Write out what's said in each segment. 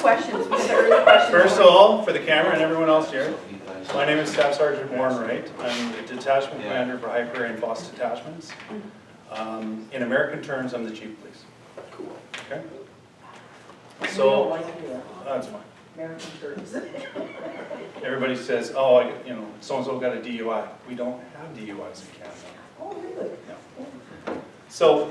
questions. We start with questions. First of all, for the camera and everyone else here, my name is Staff Sergeant Warren Wright. I'm the Detachment Commander for High Prairie and Foss Detachments. In American terms, I'm the Chief of Police. Cool. Okay? We don't So, like to do that. that's fine. American terms. Everybody says, oh, so-and-so got a DUI. We don't have DUIs in Canada. Oh, really? No. So,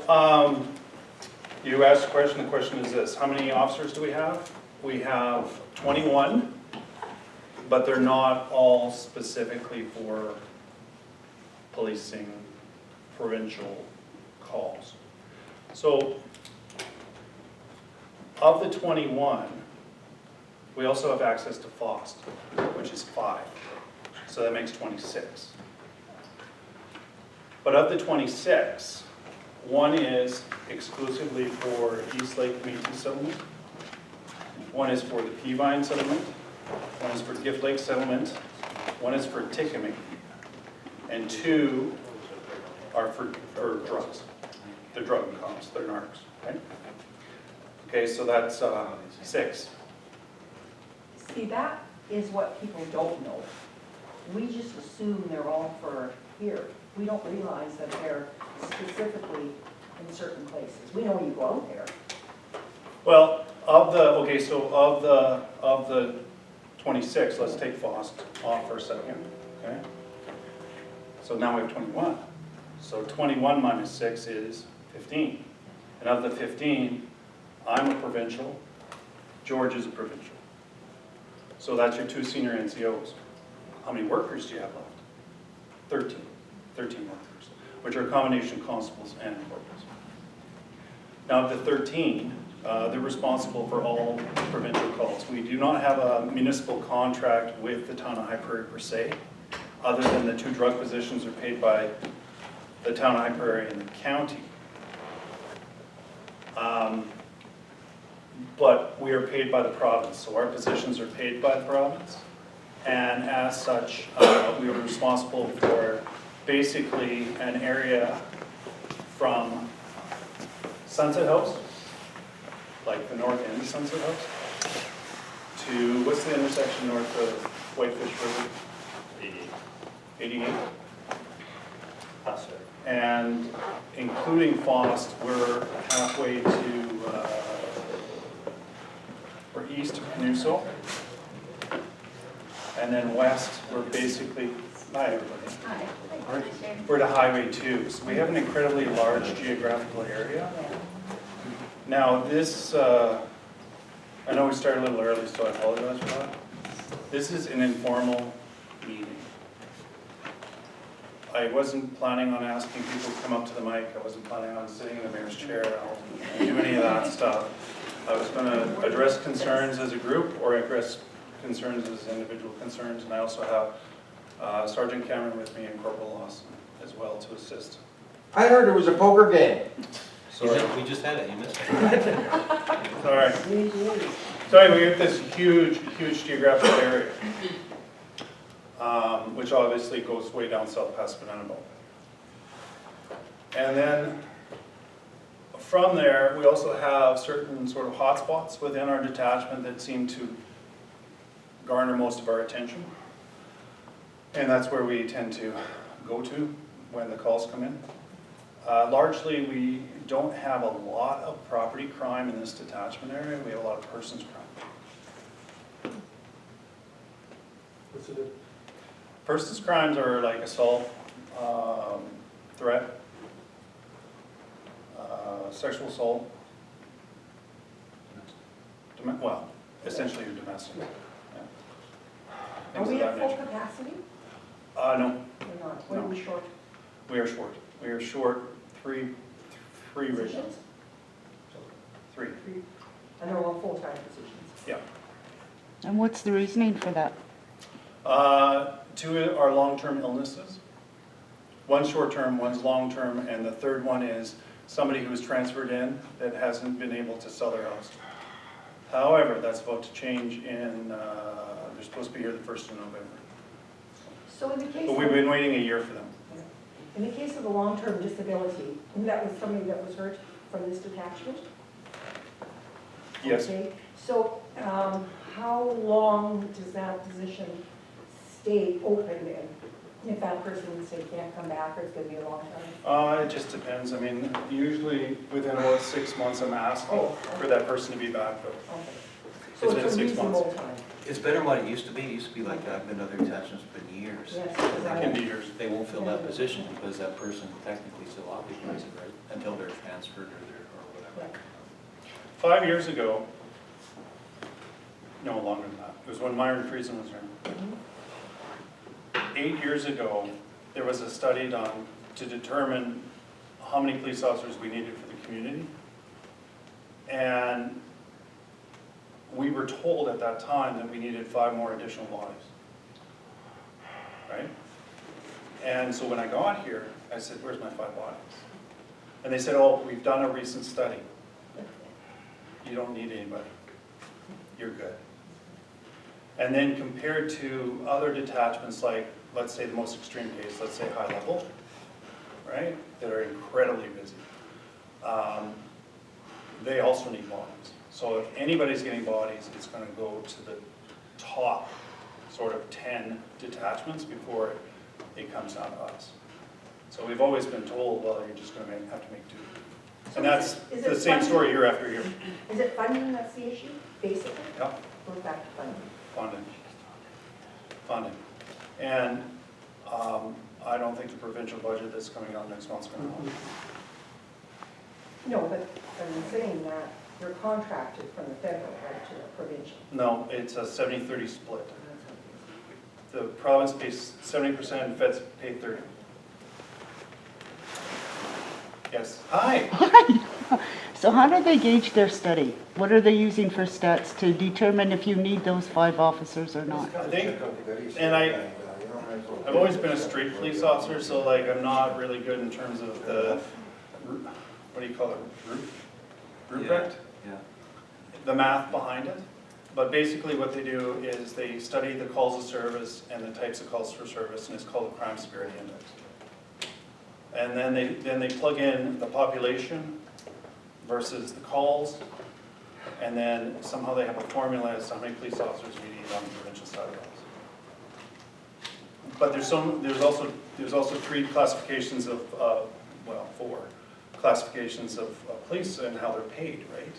you asked a question. The question is this: how many officers do we have? We have 21, but they're not all specifically for policing provincial calls. So, of the 21, we also have access to FOST, which is 5. So that makes 26. But of the 26, one is exclusively for East Lake Community Settlement. One is for the Peavine Settlement. One is for Gift Lake Settlement. One is for Tikimik. And 2 are for drugs. They're drug cops, they're narcs, right? Okay, so that's 6. See, that is what people don't know. We just assume they're all for here. We don't realize that they're specifically in certain places. We know you go out there. Well, of the 26, let's take FOST off for a second, okay? So now we have 21. So 21 minus 6 is 15. And of the 15, I'm a provincial, George is a provincial. So that's your 2 senior NCOs. How many workers do you have left? 13. 13 workers, which are a combination of constables and corporals. Now of the 13, they're responsible for all provincial calls. We do not have a municipal contract with the Town of High Prairie per se, other than the 2 drug positions are paid by the Town of High Prairie and the county. But we are paid by the province, so our positions are paid by the province. And as such, we are responsible for basically an area from Sunset House, like the north end of Sunset House, to, what's the intersection north of Whitefish River? 88. And including FOST, we're halfway to, we're east of Canuso. And then west, we're basically, hi everybody. Hi. We're to Highway 2. So we have an incredibly large geographical area. Now this, I know we started a little early, so I apologize for that. This is an informal meeting. I wasn't planning on asking people to come up to the mic. I wasn't planning on sitting in the mayor's chair and do any of that stuff. I was going to address concerns as a group or address concerns as individual concerns, and I also have Sergeant Cameron with me and Corporal Lawson as well to assist. I heard it was a poker game. Sorry. We just had it, you missed it. Sorry. So anyway, we have this huge geographical area, which obviously goes way down south past Venanabo. And then from there, we also have certain sort of hotspots within our detachment that seem to garner most of our attention. And that's where we tend to go to when the calls come in. Largely, we don't have a lot of property crime in this detachment area. We have a lot of persons crime. What's it? Persons crimes are like assault, threat, sexual assault, well, essentially domestic. Yeah. Are Things we of at that full nature. capacity? No, We're not. What are we short? we are short. We are short three right now. Positions? 3. And they're all full-time positions. Yeah. And what's the reasoning for that? 2 are long-term illnesses. One's short-term, one's long-term, and the third one is somebody who's transferred in that hasn't been able to sell their house. However, that's about to change in, they're supposed to be here the 1st of November. So in the case But we've been waiting a year for them. In the case of a long-term disability, that was somebody that was hurt from this detachment? Yes. Okay. So long does that position stay open then? If that person, say, can't come back, or it's gonna be a long time? It just depends. I mean, usually within about 6 months, I'm asking for that person to be back, but Okay. It's So been it's a 6 months. reasonable time. It's better than what it used to be. It used to be like I've been other attachments for years. Yes, it can right. be years. They won't fill that position because that person technically still occupies it, right? Until they're transferred or whatever. 5 years ago, no, longer than that, it was when Myron Friesen was here. 8 years ago, there was a study done to determine how many police officers we needed for the community. And we were told at that time that we needed 5 more additional bodies. Right? And so when I got here, I said, where's my 5 bodies? And they said, oh, we've done a recent study. You don't need anybody. You're good. And then compared to other detachments, like, let's say the most extreme case, let's say high level, right, that are incredibly busy, they also need bodies. So if anybody's getting bodies, it's going to go to the top sort of 10 detachments before it comes down to us. So we've always been told, well, you're just going to have to make do. And that's is the it same funding? story year after year. Is it funding that's the issue, basically? Yep. Goes back to funding. Funding. And I don't think the provincial budget that's coming out next month's going to help. No, but I'm saying that you're contracted from the federal, right, to the provincial. No, it's a 70-30 split. The province pays 70% and feds pay 30%. Yes. Hi. So how do they gauge their study? What are they using for stats to determine if you need those 5 officers or not? I think, and I've always been a street police officer, so like I'm not really good in terms of the, what do you call it, rubric? Yeah. The math behind it. But basically what they do is they study the calls of service and the types of calls for service, and it's called the Crime Severity Index. And then they plug in the population versus the calls, and then somehow they have a formula as to how many police officers we need on the provincial side of those. But there's also 3 classifications of, well, 4 classifications of police and how they're paid, right?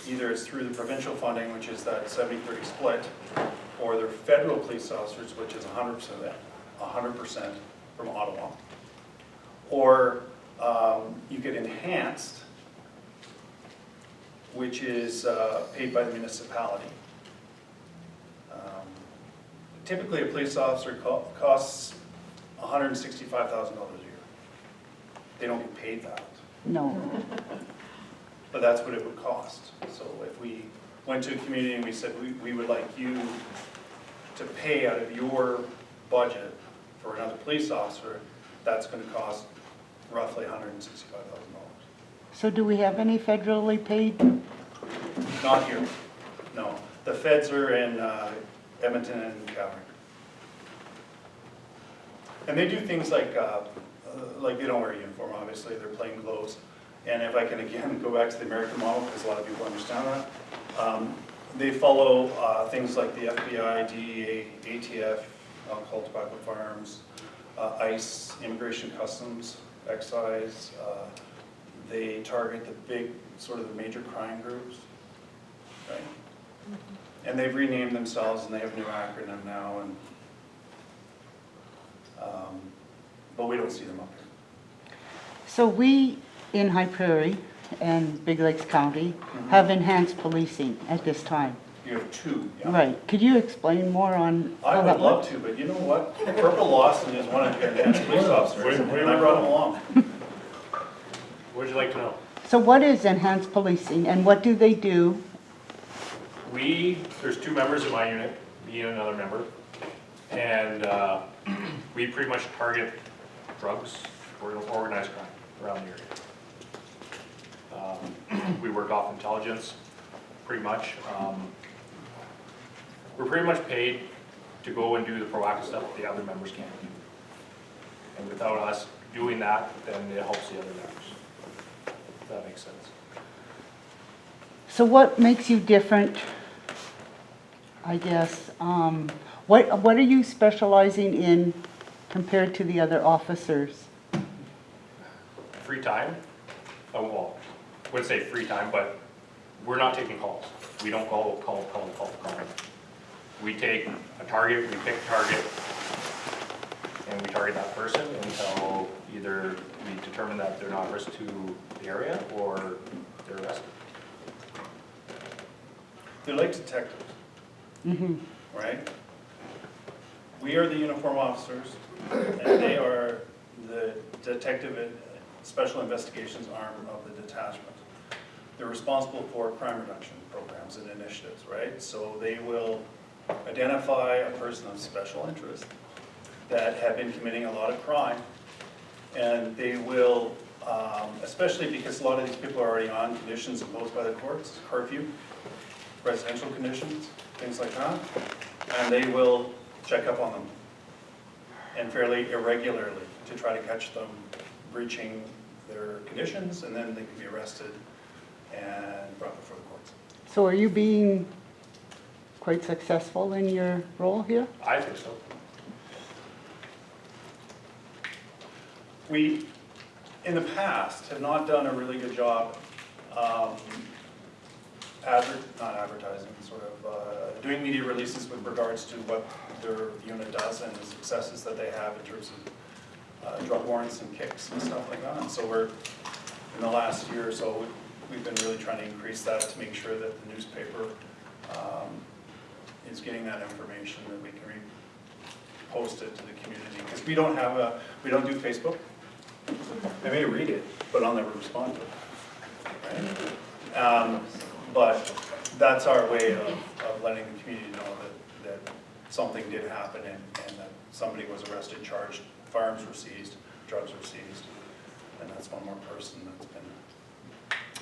Either it's through the provincial funding, which is that 70-30 split, or they're federal police officers, which is 100% from Ottawa. Or you get enhanced, which is paid by the municipality. Typically, a police officer costs $165,000 a year. They don't get paid that, No. but that's what it would cost. So if we went to a community and we said, we would like you to pay out of your budget for another police officer, that's going to cost roughly $165,000. So do we have any federally paid? Not here, no. The feds are in Edmonton and Calgary. And they do things like they don't wear a uniform, obviously, they're plain clothes. And if I can again go back to the American model, because a lot of people understand that, they follow things like the FBI, DEA, ATF, alcohol, tobacco, firearms, ICE, Immigration Customs, Excise. They target the big, sort of the major crime groups, right? And they've renamed themselves and they have a new acronym now, and but we don't see them up here. So we, in High Prairie and Big Lakes County, have enhanced policing at this time. You have 2, yeah. Right. Could you explain more on I how would that love works? to, but you know what? Purple Lawson is one of your enhanced police officers, and I brought him along. What would you like to know? So what is enhanced policing and what do they do? There's 2 members in my unit, me and another member, and we pretty much target drugs or organized crime around the area. We work off intelligence, pretty much. We're pretty much paid to go and do the proactive stuff that the other members can't do. And without us doing that, then it helps the other members, if that makes sense. So what makes you different I guess, what are you specializing in compared to the other officers? Free time, well, I wouldn't say free time, but we're not taking calls. We don't call. We take a target, we pick a target, and we target that person until either we determine that they're not a risk to the area or they're arrested. They're like detectives, right? We are the uniform officers, and they are the detective and special investigations arm of the detachment. They're responsible for crime reduction programs and initiatives, right? So they will identify a person of special interest that have been committing a lot of crime, and they will, especially because a lot of these people are already on conditions imposed by the courts, curfew, residential conditions, things like that, and they will check up on them, and fairly irregularly, to try to catch them breaching their conditions, and then they can be arrested and brought before the courts. So are you being quite successful in your role here? I think so. We, in the past, have not done a really good job not advertising, sort of doing media releases with regards to what their unit does and the successes that they have in terms of drug warrants and kicks and stuff like that. And so we're, in the last year or so, we've been really trying to increase that to make sure that the newspaper is getting that information, that we can post it to the community. Because we don't do Facebook. I may read it, but I'll never respond to it. Right? But that's our way of letting the community know that something did happen and that somebody was arrested, charged, firearms were seized, drugs were seized, and that's one more person that's been.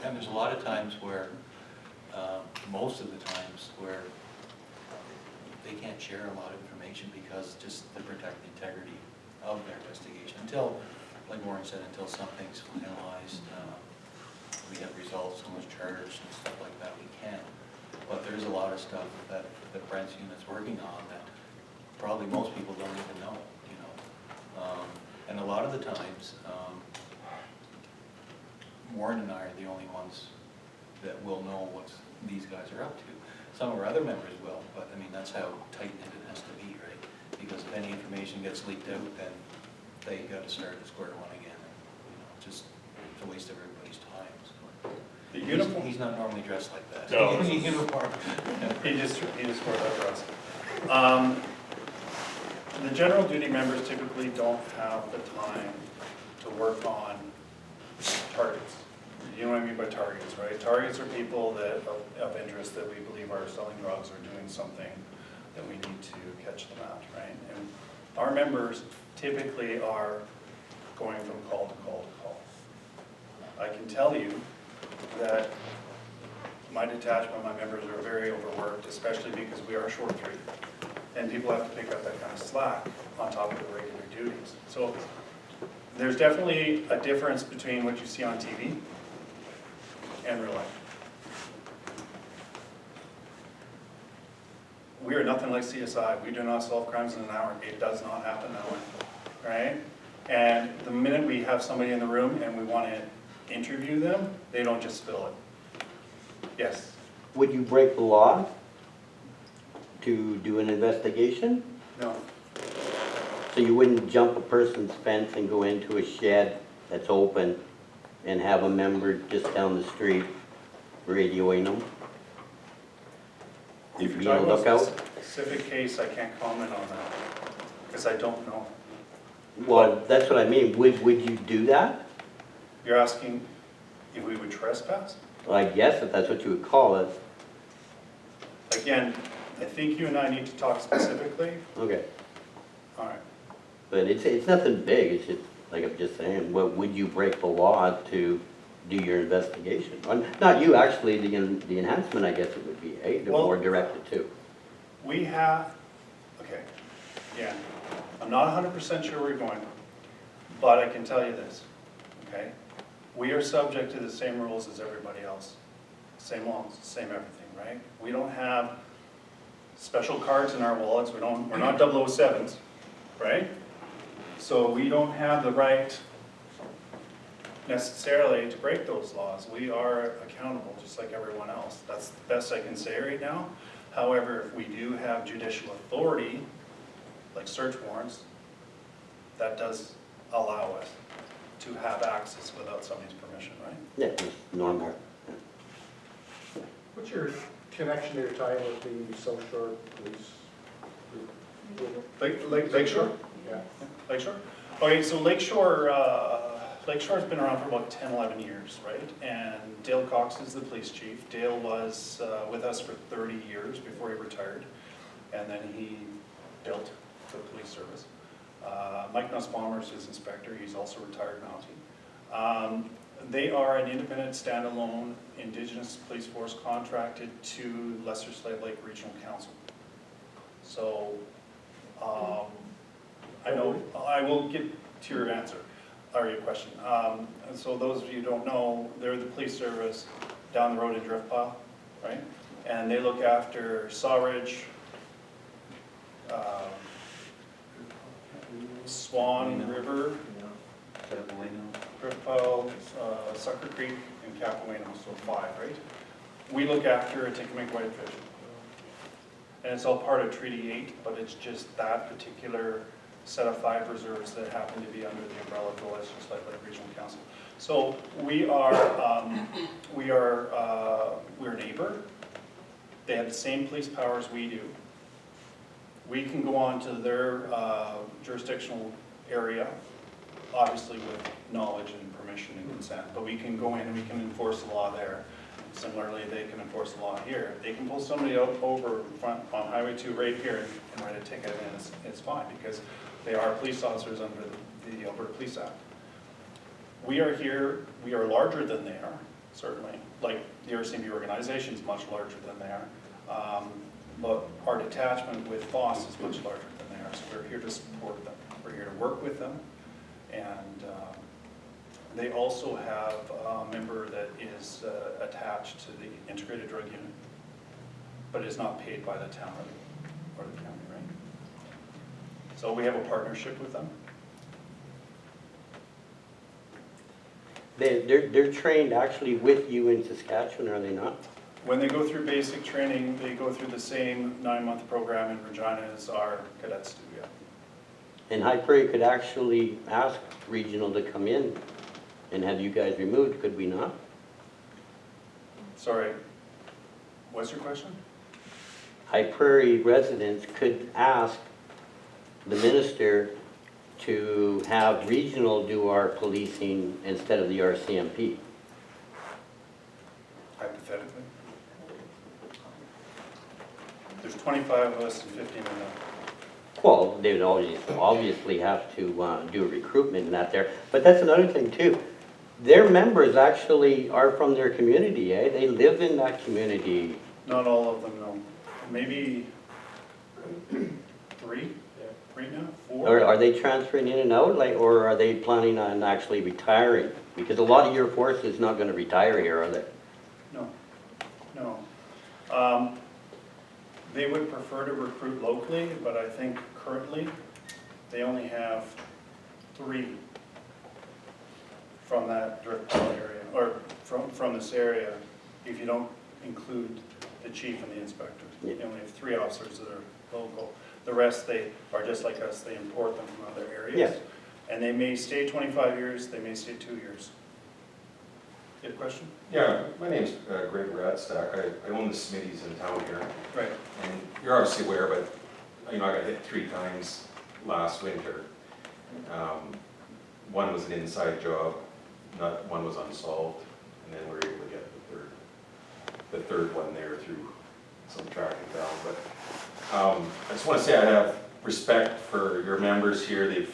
And there's a lot of times where, most of the times where they can't share a lot of information because just to protect the integrity of their investigation until, like Warren said, until something's finalized, we have results, someone's charged and stuff like that, we can. But there's a lot of stuff that Brent's unit's working on that probably most people don't even know, you know. And a lot of the times, Warren and I are the only ones that will know what these guys are up to. Some of our other members will, but I mean, that's how tight-knit it has to be, right? Because if any information gets leaked out, then they got to start at square one again. You know, just it's a waste of everybody's time. So. The uniform. He's not normally dressed like that. No. He's in uniform. He just wore that for us. The general duty members typically don't have the time to work on targets. You know what I mean by targets, right? Targets are people that of interest that we believe are selling drugs or doing something that we need to catch them at, right? And our members typically are going from call to call to call. I can tell you that my detachment, my members are very overworked, especially because we are short three. And people have to pick up that kind of slack on top of the regular duties. So there's definitely a difference between what you see on TV and real life. We are nothing like CSI. We do not solve crimes in an hour. It does not happen that way, right? And the minute we have somebody in the room and we want to interview them, they don't just spill it. Yes? Would you break the law to do an investigation? No? So you wouldn't jump a person's fence and go into a shed that's open and have a member just down the street radioing them? If Be you're on talking the about a lookout? specific case, I can't comment on that, because I don't know. Well, that's what I mean. Would you do that? You're asking if we would trespass? Well, I guess if that's what you would call it. Again, I think you and I need to talk specifically. Okay. All right. But it's nothing big. It's just, like I'm just saying, would you break the law to do your investigation? Not you, actually, the enhancement, I guess it would be, the Well, more directed to. We have, okay, yeah, I'm not 100% sure where you're going, but I can tell you this, okay? We are subject to the same rules as everybody else. Same laws, same everything, right? We don't have special cards in our wallets, we're not 007s, right? So we don't have the right necessarily to break those laws. We are accountable just like everyone else. That's the best I can say right now. However, if we do have judicial authority, like search warrants, that does allow us to have access without somebody's permission, right? Yeah, it's normal. What's your connection or tie with the South Shore Police group? Lakeshore? Yeah. Lakeshore? Okay, so Lakeshore's been around for about 10, 11 years, right? And Dale Cox is the police chief. Dale was with us for 30 years before he retired. And then he built the police service. Mike Nussbaumer is his inspector. He's also retired Mountie. They are an independent, standalone Indigenous police force contracted to Lesser Slave Lake Regional Council. So, I will get to your answer, or your question. And so those of you who don't know, they're the police service down the road in Driftpile, right? And they look after Sawridge, Swan River, Driftpile, Sucker Creek, and Capoeino, so 5, right? We look after Atikamekw Whitefish. And it's all part of Treaty 8, but it's just that particular set of 5 reserves that happen to be under the umbrella of the Lesser Slave Lake Regional Council. So we're a neighbor. They have the same police powers we do. We can go on to their jurisdictional area, obviously with knowledge and permission and consent, but we can go in and we can enforce the law there. Similarly, they can enforce the law here. They can pull somebody out over front on Highway 2 right here and write a ticket, and it's fine because they are police officers under the Alberta Police Act. We are here, we are larger than they are, certainly. Like the RCMP organization is much larger than they are. But our detachment with FOSS is much larger than they are, so we're here to support them. We're here to work with them. And they also have a member that is attached to the integrated drug unit, but is not paid by the town or the county, right? So we have a partnership with them. They're trained actually with you in Saskatchewan, are they not? When they go through basic training, they go through the same 9-month program in Regina as our cadets do, yeah. And High Prairie could actually ask regional to come in and have you guys removed, could we not? Sorry, what's your question? High Prairie residents could ask the minister to have regional do our policing instead of the RCMP. Hypothetically. There's 25 of us and 15 of them. Well, they would obviously have to do a recruitment in that there, but that's another thing too. Their members actually are from their community, eh? They live in that community. Not all of them, no. Maybe 3 right now, 4. Or are they transferring in and out, like, or are they planning on actually retiring? Because a lot of your force is not going to retire here, are they? No, no. They would prefer to recruit locally, but I think currently they only have 3 from that Driftpile area, or from this area, if you don't include the chief and the inspectors. Yeah. You only have 3 officers that are local. The rest, they are just like us, they import them from other areas. Yeah. And they may stay 25 years, they may stay 2 years. You have a question? Yeah, my name's Greg Radstack. I own the Smitty's in town here. Right. And you're obviously aware, but I got hit 3 times last winter. One was an inside job, one was unsolved, and then we were able to get the third one there through some tracking down. But I just want to say I have respect for your members here. The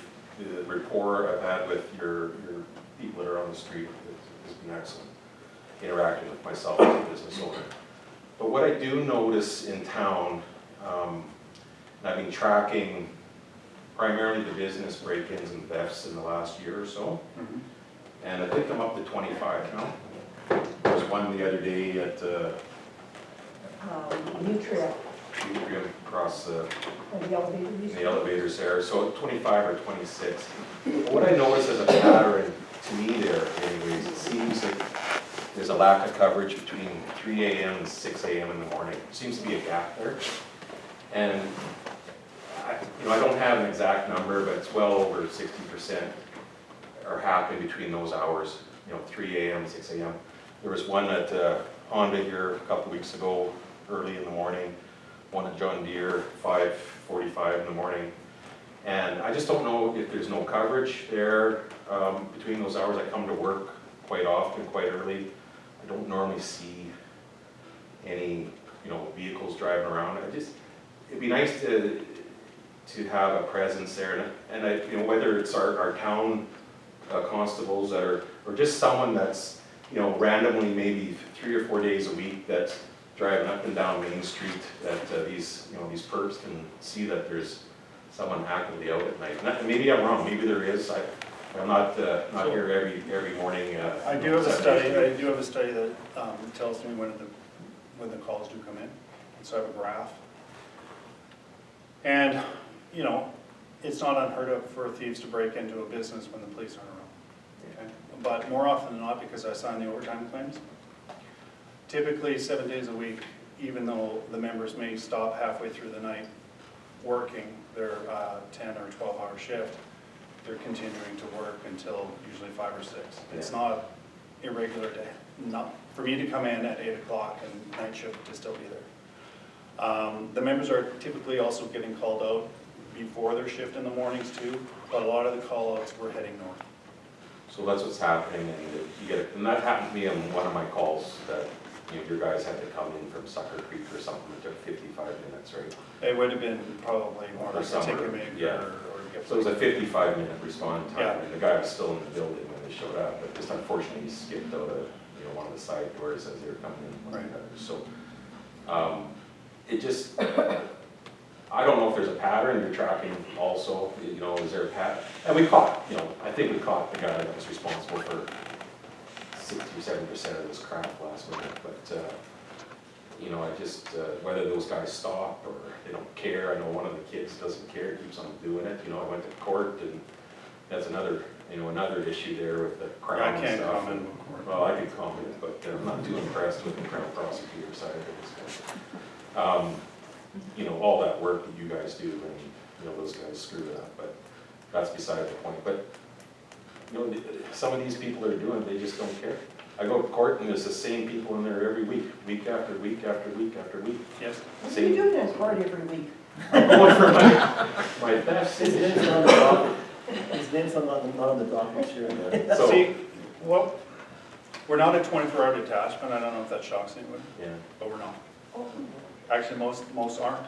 rapport I've had with your people that are on the street has been excellent, interacting with myself as a business owner. But what I do notice in town, and I've been tracking primarily the business break-ins and thefts in the last year or so, and I think I'm up to 25 now. There was one the other day at New Trail. Atrium. across the And the elevator in used the to- elevators there, so 25 or 26. But what I notice as a pattern, to me there anyways, it seems like there's a lack of coverage between 3 AM and 6 AM in the morning. There seems to be a gap there. And I don't have an exact number, but it's well over 60% are happening between those hours, 3 AM, 6 AM. There was one at Honda here a couple weeks ago, early in the morning, one at John Deere, 5:45 in the morning. And I just don't know if there's no coverage there between those hours. I come to work quite often, quite early. I don't normally see any, vehicles driving around. It'd be nice to have a presence there, and whether it's our town constables that are, or just someone that's, randomly maybe 3 or 4 days a week that's driving up and down Main Street, that these perps can see that there's someone actively out at night. And maybe I'm wrong, maybe there is. I'm not here every morning. I do have a study that tells me when the calls do come in, and so I have a graph. And, it's not unheard of for thieves to break into a business when the police aren't around. Okay? But more often than not, because I sign the overtime claims, typically 7 days a week, even though the members may stop halfway through the night working their 10 or 12-hour shift, they're continuing to work until usually 5 or 6. It's not irregular day. Not for me to come in at 8 o'clock and night shift to still be there. The members are typically also getting called out before their shift in the mornings too, but a lot of the call-outs were heading north. So that's what's happening, and and that happened to me on one of my calls that, your guys had to come in from Sucker Creek or something. It took 55 minutes, right? It would have been probably more Or like a somewhere, ticket maker yeah. or gift. So it was a 55-minute response time, Yeah. and the guy was still in the building when they showed up, but just unfortunately he skipped out of, one of the side doors as they were coming in. Right. So, it just, I don't know if there's a pattern you're tracking also, is there a pattern? And we caught, I think we caught the guy that was responsible for 60 or 70% of this crap last minute, but, I just, whether those guys stop or they don't care. I know one of the kids doesn't care, keeps on doing it. I went to court, and that's another, another issue there with the Crown I and can't stuff. comment. Well, I can comment, but I'm not too impressed with the Crown prosecutor side of it. All that work that you guys do, and, those guys screw it up, but that's beside the point. But, some of these people are doing, they just don't care. I go to court and there's the same people in there every week, week after week after week after week. Yes. What are you doing in court every week? I'm going for my theft. His name's on the docket. His name's on the docket, sure. So, See, well, we're not a 24-hour detachment. I don't know if that shocks anyone, yeah, but we're not. Oh, Actually, most aren't.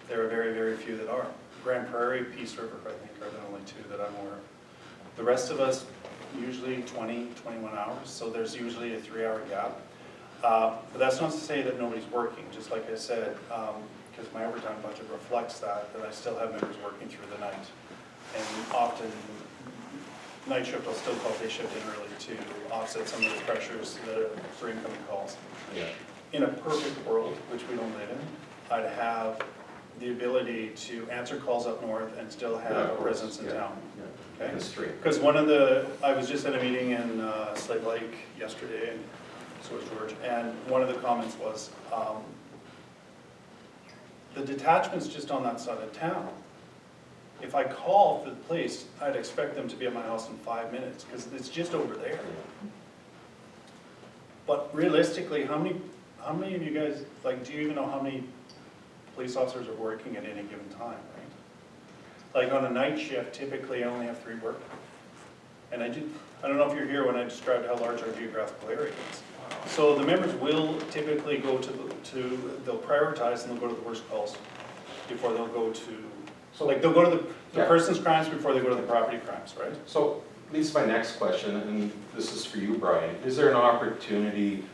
There are very, very few that are. Grand Prairie, Peace River, I think, are the only two that I'm aware of. The rest of us, usually 20, 21 hours, so there's usually a 3-hour gap. But that's not to say that nobody's working, just like I said, because my overtime budget reflects that I still have members working through the night. And often, night shift will still call day shift in early to offset some of the pressures for incoming calls. yeah. In a perfect world, which we don't live in, I'd have the ability to answer calls up north and still have Yeah, a of course, presence in yeah. town. Yeah, Okay. and straight. Because I was just at a meeting in Slave Lake yesterday, and so was George, and one of the comments was, the detachment's just on that side of town. If I call for the police, I'd expect them to be at my house in 5 minutes, because it's just over there. But realistically, how many of you guys, do you even know how many police officers are working at any given time, right? Like on a night shift, typically I only have 3 working. And I don't know if you're here when I described how large our geographical area is. So the members will typically go they'll prioritize and they'll go to the worst calls before they'll go to, they'll go to the Yeah. person's crimes before they go to the property crimes, right? So leads to my next question, and this is for you, Brian. Is there an opportunity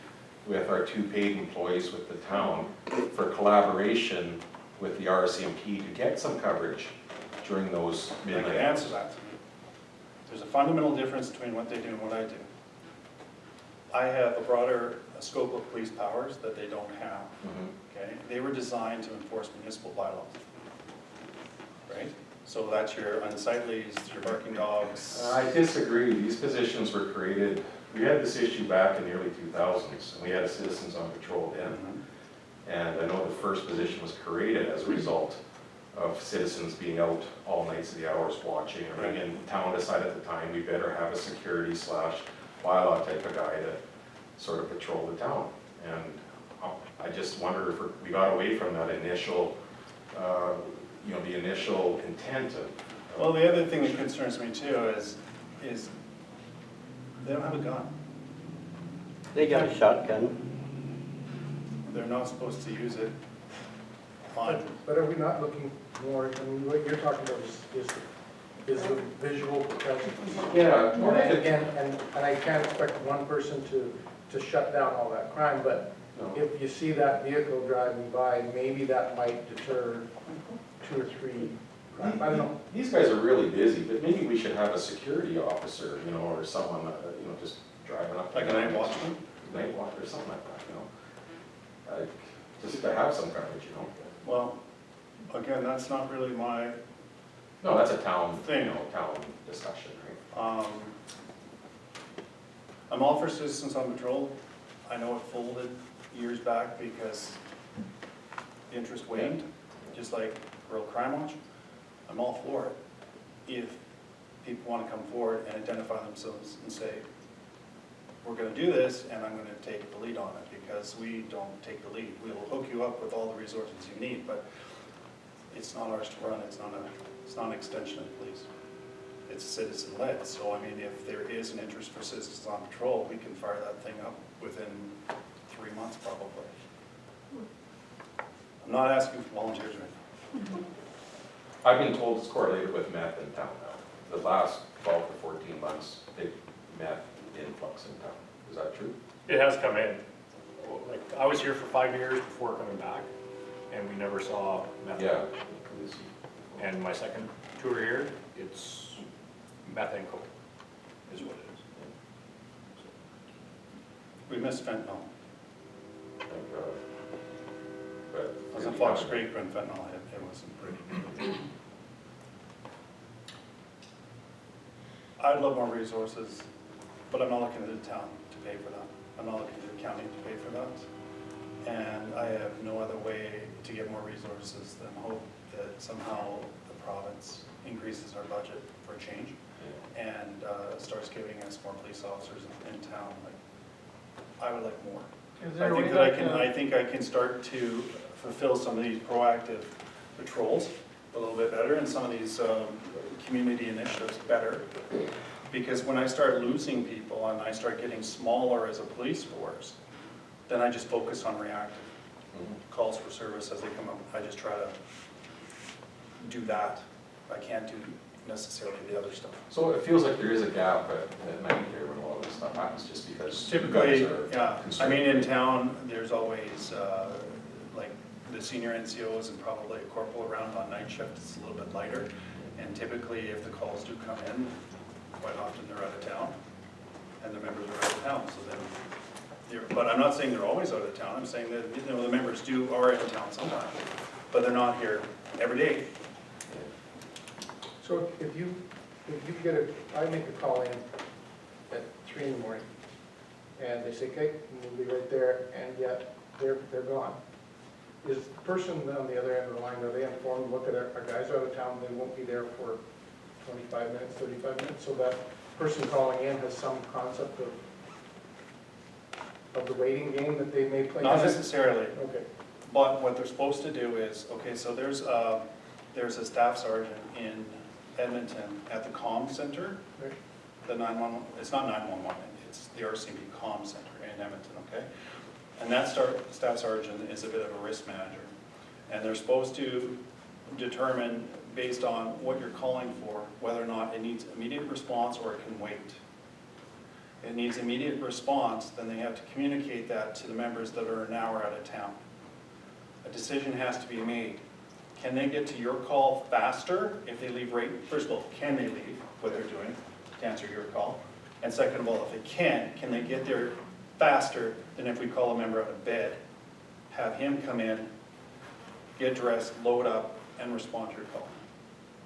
with our 2 paid employees with the town for collaboration with the RCMP to get some coverage during those I midnight can hours? answer that. There's a fundamental difference between what they do and what I do. I have a broader scope of police powers that they don't have. Mhm. okay? They were designed to enforce municipal bylaws, right? So that's your unsightlies, your barking dogs. I disagree. These positions were created, we had this issue back in the early 2000s, and we had a citizens on patrol then. And I know the first position was created as a result of citizens being out all nights of the hours watching. And again, town decided at the time, we better have a security / bylaw type of guy to sort of patrol the town. And I just wonder if we got away from that initial, the initial intent of. Well, the other thing that concerns me too is they don't have a gun. They got a shotgun. They're not supposed to use it on, But are we not looking more, I mean, what you're talking about is the visual presence? Yeah. And again, and I can't expect one person to shut down all that crime, but No. if you see that vehicle driving by, maybe that might deter 2 or 3 crimes. I don't know. These guys are really busy, but maybe we should have a security officer, or someone, just driving up. like a night watchman. Night watch or something like that, just to have some coverage, Well, again, that's not really my, No, that's a town, Thing. town discussion, right? I'm all for citizens on patrol. I know it folded years back because the interest waned, just like rural crime watch. I'm all for it if people want to come forward and identify themselves and say, we're going to do this and I'm going to take the lead on it, because we don't take the lead. We will hook you up with all the resources you need, but it's not ours to run. It's not an extension of the police. It's citizen-led. So I mean, if there is an interest for citizens on patrol, we can fire that thing up within 3 months probably. I'm not asking for volunteers right now. I've been told it's correlated with meth in town now. The last 12 to 14 months, big meth influx in town. Is that true? It has come in. Like, I was here for 5 years before coming back, and we never saw meth. Yeah. And my second tour here, it's meth and coke is what it is. We missed fentanyl. Thank God. But I was in Fox Creek when fentanyl hit. It wasn't pretty. I'd love more resources, but I'm not looking at the town to pay for that. I'm not looking at the county to pay for that. And I have no other way to get more resources than hope that somehow the province increases our budget for a change and starts giving us more police officers in town. Like, I would like more. I think I can start to fulfill some of these proactive patrols a little bit better and some of these community initiatives better. Because when I start losing people and I start getting smaller as a police force, then I just focus on reactive calls for service as they come up. I just try to do that. I can't do necessarily the other stuff. So it feels like there is a gap at night here when all this stuff happens, just because you Typically, guys are yeah. I concerned. mean, in town, there's always like the senior NCOs and probably a corporal around on night shift. It's a little bit lighter. And typically, if the calls do come in, quite often they're out of town, and the members are out of town. So then, but I'm not saying they're always out of town. I'm saying that the members are in town sometimes, but they're not here every day. So if you I make a call in at 3 in the morning, and they say, okay, we'll be right there, and yet they're gone. Is the person on the other end of the line, are they informed, look at our guys are out of town, they won't be there for 25 minutes, 35 minutes, so that person calling in has some concept of the waiting game that they may play? Not necessarily. Okay. But what they're supposed to do is, okay, so there's a staff sergeant in Edmonton at the comm center, Right. the 911, it's not 911, it's the RCMP comm center in Edmonton, okay? And that staff sergeant is a bit of a risk manager. And they're supposed to determine, based on what you're calling for, whether or not it needs immediate response or it can wait. If it needs immediate response, then they have to communicate that to the members that are an hour out of town. A decision has to be made. Can they get to your call faster if they leave right? First of all, can they leave what they're doing to answer your call? And second of all, if they can they get there faster than if we call a member out of bed have him come in, get dressed, load up, and respond to your call.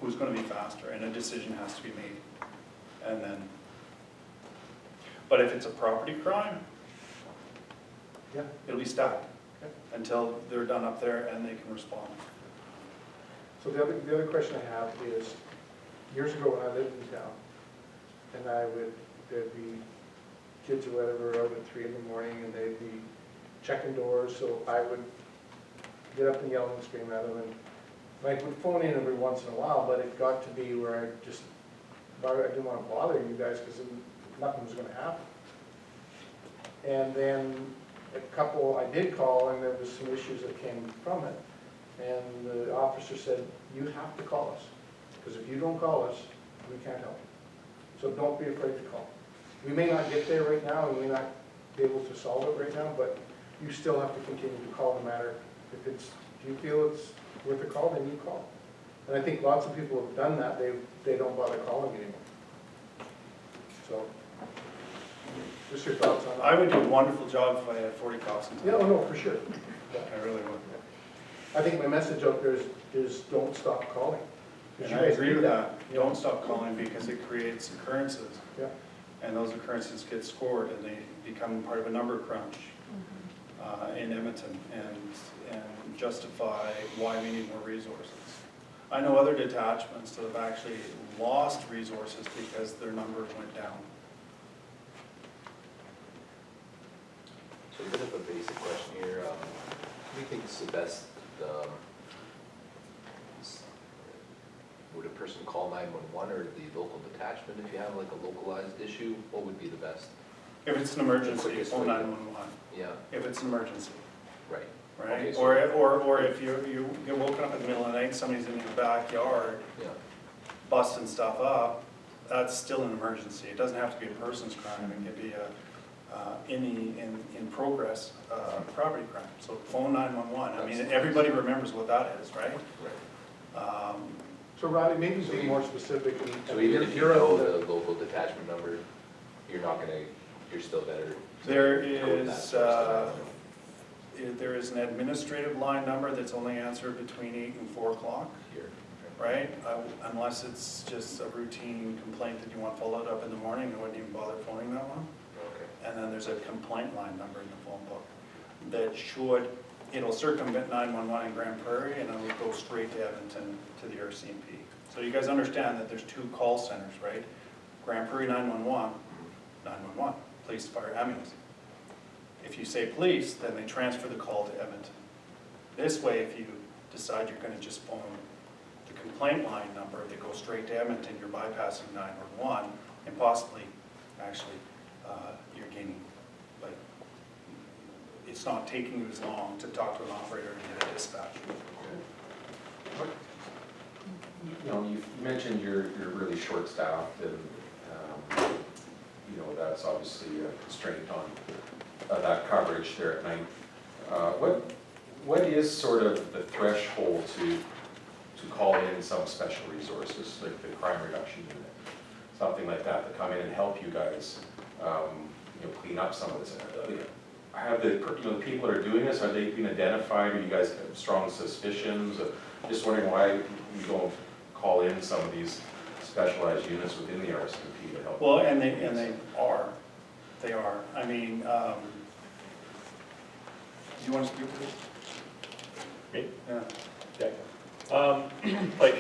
Who's gonna be faster, and a decision has to be made. And then, but if it's a property crime, Yeah. it'll be stacked Okay. until they're done up there and they can respond. So the other question I have is, years ago when I lived in town, and there'd be kids or whatever out at 3 in the morning, and they'd be checking doors, so I would get up and yell and scream at them, and I would phone in every once in a while, but it got to be where I didn't want to bother you guys, because nothing was gonna happen. And then I did call, and there was some issues that came from it, and the officer said, you have to call us, because if you don't call us, we can't help you. So don't be afraid to call. We may not get there right now, and we may not be able to solve it right now, but you still have to continue to call no matter if you feel it's worth a call, then you call. And I think lots of people have done that, they don't bother calling anymore. So, just your thoughts on that? I would do a wonderful job if I had 40 cops in Yeah, town. oh, no, for sure. I really would. I think my message out there is don't stop calling. 'Cause And you I guys agree do with that. Don't stop calling because it creates occurrences. Yeah. And those occurrences get scored and they become part of a number crunch in Edmonton and justify why we need more resources. I know other detachments that have actually lost resources because their numbers went down. So a bit of a basic question here, what do you think is the best, would a person call 911 or the local detachment if you have like a localized issue? What would be the best? If it's an emergency, Quickest phone way to- 911. Yeah, If it's an emergency, right. right? Okay, so- Or if you get woken up in the middle of the night, somebody's in your backyard Yeah, busting stuff up, that's still an emergency. It doesn't have to be a person's crime, it could be a in progress property crime. So phone 911, I mean, everybody remembers what that is, right? right. So Riley, maybe be more specific. So even if you know the local detachment number, you're still better. There code that is, first. there is an administrative line number that's only answered between 8 and 4 o'clock, Here. right? Unless it's just a routine complaint that you want followed up in the morning, I wouldn't even bother phoning that one. Okay. And then there's a complaint line number in the phone book that it'll circumvent 911 in Grand Prairie and it'll go straight to Edmonton to the RCMP. So you guys understand that there's 2 call centers, right? Grand Prairie 911, 911, police, fire, ambulance. If you say police, then they transfer the call to Edmonton. This way, if you decide you're going to just phone the complaint line number that goes straight to Edmonton, you're bypassing 911 and possibly, actually, you're gaining, like, it's not taking you as long to talk to an operator and get a dispatch. You know, you mentioned you're really short-staffed and, you know, that's obviously a constraint on that coverage there at night. What is sort of the threshold to call in some special resources, like the crime reduction unit, something like that, to come in and help you guys, you know, clean up some of this? Have the people that are doing this, have they been identified, or you guys have strong suspicions? Just wondering why you don't call in some of these specialized units within the RCMP to help. Well, and they are. I mean, do you want to speak to this? Me? Yeah. Okay. Like,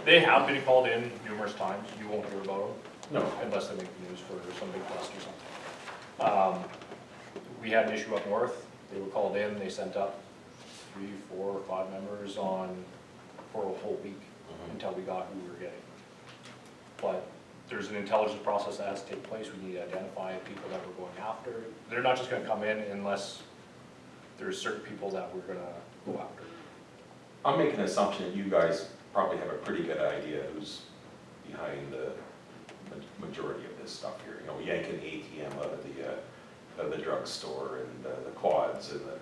they have been called in numerous times, you won't hear about them. No. Unless they make the news for some big bust or something. We had an issue up north, they were called in, they sent up 3, 4, or 5 members for a whole week until we got who we were getting. But there's an intelligence process that has to take place, we need to identify people that we're going after. They're not just gonna come in unless there's certain people that we're gonna go after. I'm making an assumption that you guys probably have a pretty good idea who's behind the majority of this stuff here. You know, yanking the ATM out of the drugstore and the quads and the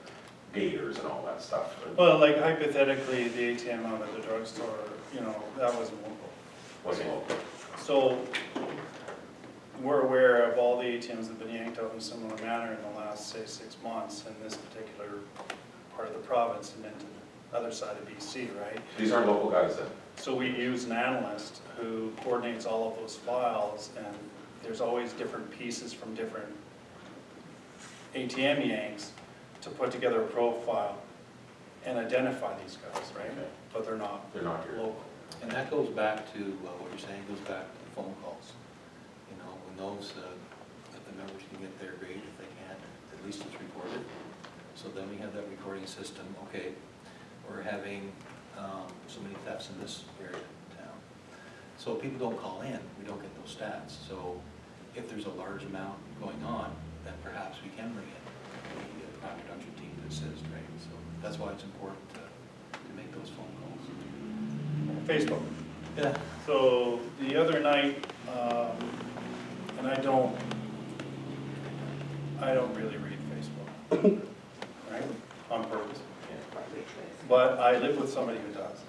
gators and all that stuff. Well, like hypothetically, the ATM out at the drugstore, you know, that wasn't local. Wasn't local. So we're aware of all the ATMs that have been yanked out in a similar manner in the last, say, 6 months, and this particular part of the province and then to the other side of BC, right? These aren't local guys then? So we use an analyst who coordinates all of those files, and there's always different pieces from different ATM yanks to put together a profile and identify these guys, right? Okay. But they're not They're not here. local. And that goes back to, what you're saying, goes back to the phone calls. You know, when those, if the members can get their grade, if they can't, at least it's recorded. So then we have that recording system, okay, we're having so many thefts in this area of town. So people don't call in, we don't get those stats. So if there's a large amount going on, then perhaps we can bring in the crime reduction team that says, right? So that's why it's important to make those phone calls. Facebook. Yeah. So the other night, and I don't really read Facebook, right, on purpose. But I live with somebody who does.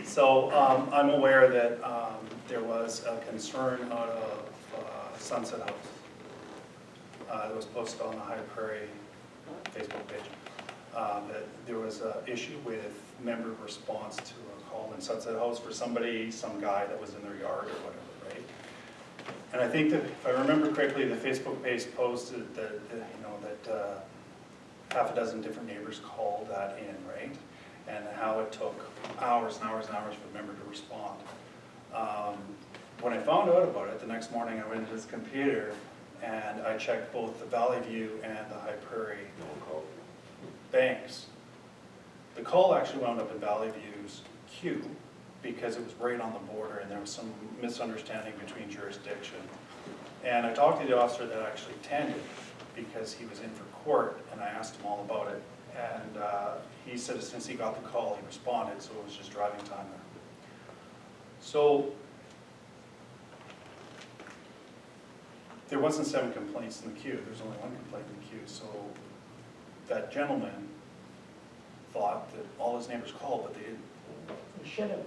So I'm aware that there was a concern out of Sunset House that was posted on the High Prairie Facebook page, that there was an issue with member response to a call in Sunset House for somebody, some guy that was in their yard or whatever, right? And I think that, if I remember correctly, the Facebook page posted that, that half a dozen different neighbors called that in, right? And how it took hours and hours and hours for a member to respond. When I found out about it, the next morning I went into his computer and I checked both the Valley View and the High Prairie banks. The call actually wound up in Valley View's queue because it was right on the border and there was some misunderstanding between jurisdiction. And I talked to the officer that actually attended because he was in for court, and I asked him all about it. And he said as soon as he got the call, he responded, so it was just driving time there. So there wasn't 7 complaints in the queue, there's only 1 complaint in the queue. So that gentleman thought that all his neighbors called, but they didn't. You should have.